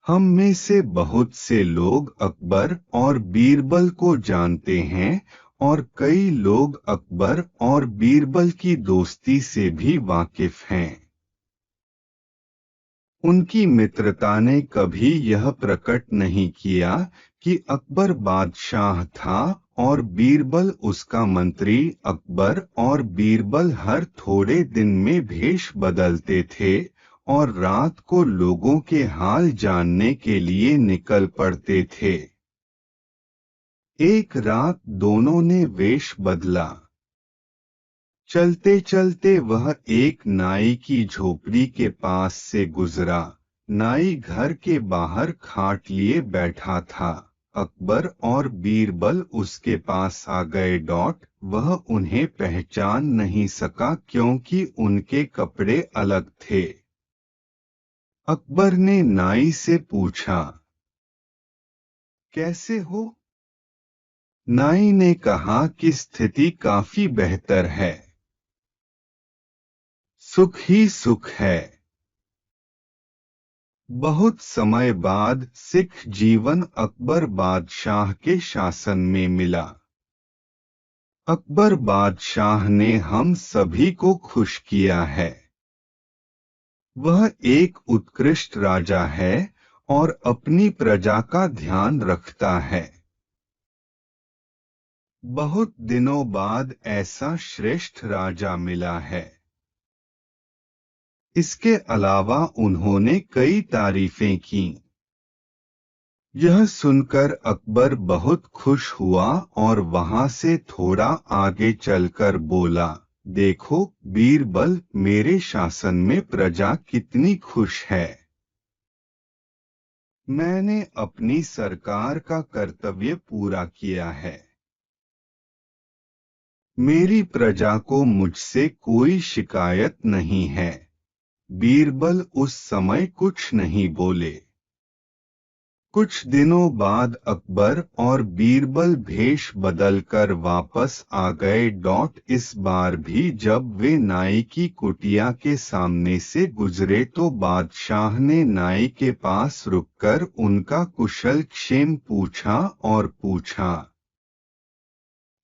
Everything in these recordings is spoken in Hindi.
हम में से बहुत से लोग अकबर और बीरबल को जानते हैं और कई लोग अकबर और बीरबल की दोस्ती से भी वाकिफ हैं। उनकी मित्रता ने कभी यह प्रकट नहीं किया कि अकबर बादशाह था और बीरबल उसका मंत्री। अकबर और बीरबल हर थोड़े दिन में भेष बदलते थे और रात को लोगों के हाल जानने के लिए निकल पड़ते थे। एक रात दोनों ने वेश बदला। चलते चलते वह एक नाई की झोपड़ी के पास से गुजरा। नाई घर के बाहर खाट लिए बैठा था। अकबर और बीरबल उसके पास आ गए। वह उन्हें पहचान नहीं सका क्योंकि उनके कपड़े अलग थे। अकबर ने नाई से पूछा, कैसे हो? नाई ने कहा कि स्थिति काफी बेहतर है, सुख ही सुख है। बहुत समय बाद सिख जीवन अकबर बादशाह के शासन में मिला। अकबर बादशाह ने हम सभी को खुश किया है। वह एक उत्कृष्ट राजा है और अपनी प्रजा का ध्यान रखता है। बहुत दिनों बाद ऐसा श्रेष्ठ राजा मिला है। इसके अलावा उन्होंने कई तारीफें की। यह सुनकर अकबर बहुत खुश हुआ और वहां से थोड़ा आगे चलकर बोला, देखो बीरबल, मेरे शासन में प्रजा कितनी खुश है। मैंने अपनी सरकार का कर्तव्य पूरा किया है। मेरी प्रजा को मुझसे कोई शिकायत नहीं है। बीरबल उस समय कुछ नहीं बोले। कुछ दिनों बाद अकबर और बीरबल भेष बदलकर वापस आ गए। इस बार भी जब वे नाई की कुटिया के सामने से गुजरे तो बादशाह ने नाई के पास रुककर उनका कुशल क्षेम पूछा और पूछा,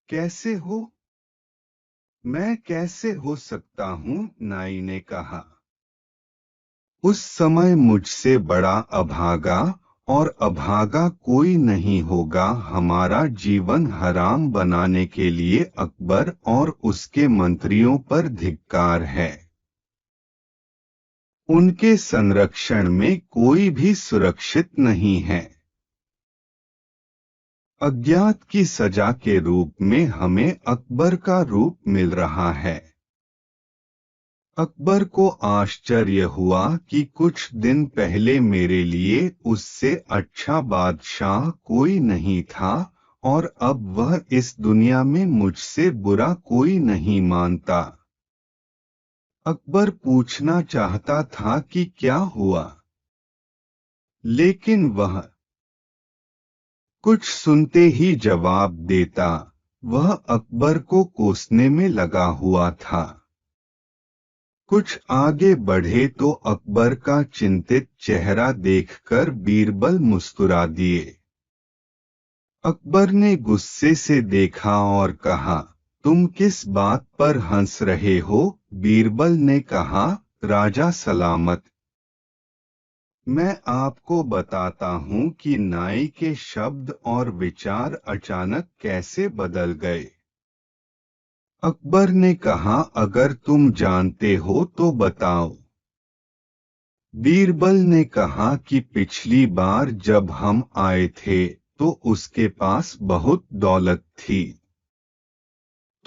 कैसे हो? मैं कैसे हो सकता हूँ? नाई ने कहा, उस समय मुझसे बड़ा अभागा और अभागा कोई नहीं होगा। हमारा जीवन हराम बनाने के लिए अकबर और उसके मंत्रियों पर धिक्कार है। उनके संरक्षण में कोई भी सुरक्षित नहीं है। अज्ञात की सजा के रूप में हमें अकबर का रूप मिल रहा है। अकबर को आश्चर्य हुआ कि कुछ दिन पहले मेरे लिए उससे अच्छा बादशाह कोई नहीं था और अब वह इस दुनिया में मुझसे बुरा कोई नहीं मानता। अकबर पूछना चाहता था कि क्या हुआ, लेकिन वह कुछ सुनते ही जवाब देता। वह अकबर को कोसने में लगा हुआ था। कुछ आगे बढ़े तो अकबर का चिंतित चेहरा देखकर बीरबल मुस्कुरा दिए। अकबर ने गुस्से से देखा और कहा, तुम किस बात पर हंस रहे हो? बीरबल ने कहा, राजा सलामत। मैं आपको बताता हूँ कि नाई के शब्द और विचार अचानक कैसे बदल गए। अकबर ने कहा, अगर तुम जानते हो तो बताओ। बीरबल ने कहा कि पिछली बार जब हम आए थे तो उसके पास बहुत दौलत थी,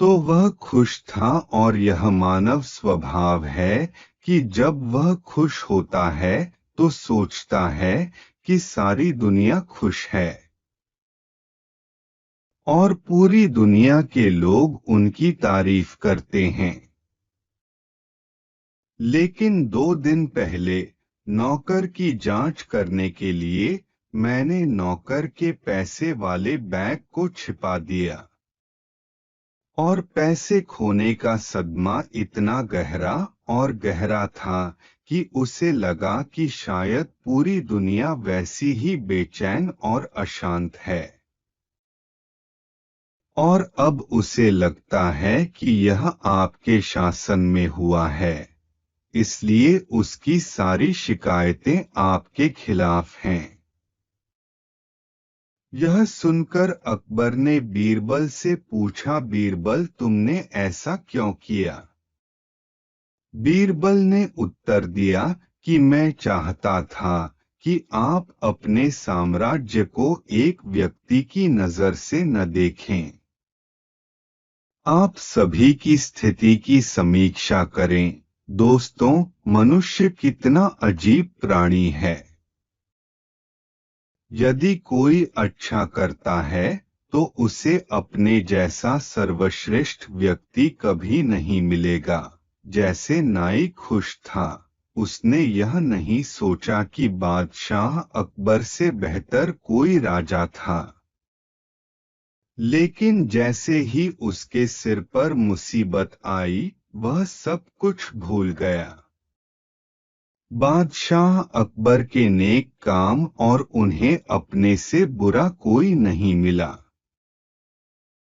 तो वह खुश था और यह मानव स्वभाव है कि जब वह खुश होता है तो सोचता है कि सारी दुनिया खुश है और पूरी दुनिया के लोग उनकी तारीफ करते हैं। लेकिन 2 दिन पहले नौकर की जांच करने के लिए मैंने नौकर के पैसे वाले बैग को छिपा दिया और पैसे खोने का सदमा इतना गहरा और गहरा था कि उसे लगा कि शायद पूरी दुनिया वैसी ही बेचैन और अशांत है। और अब उसे लगता है कि यह आपके शासन में हुआ है, इसलिए उसकी सारी शिकायतें आपके खिलाफ हैं। यह सुनकर अकबर ने बीरबल से पूछा, बीरबल तुमने ऐसा क्यों किया? बीरबल ने उत्तर दिया कि मैं चाहता था कि आप अपने साम्राज्य को एक व्यक्ति की नजर से न देखें। आप सभी की स्थिति की समीक्षा करें। दोस्तों, मनुष्य कितना अजीब प्राणी है। यदि कोई अच्छा करता है तो उसे अपने जैसा सर्वश्रेष्ठ व्यक्ति कभी नहीं मिलेगा। जैसे नाई खुश था, उसने यह नहीं सोचा कि बादशाह अकबर से बेहतर कोई राजा था। लेकिन जैसे ही उसके सिर पर मुसीबत आई, वह सब कुछ भूल गया। बादशाह अकबर के नेक काम और उन्हें अपने से बुरा कोई नहीं मिला।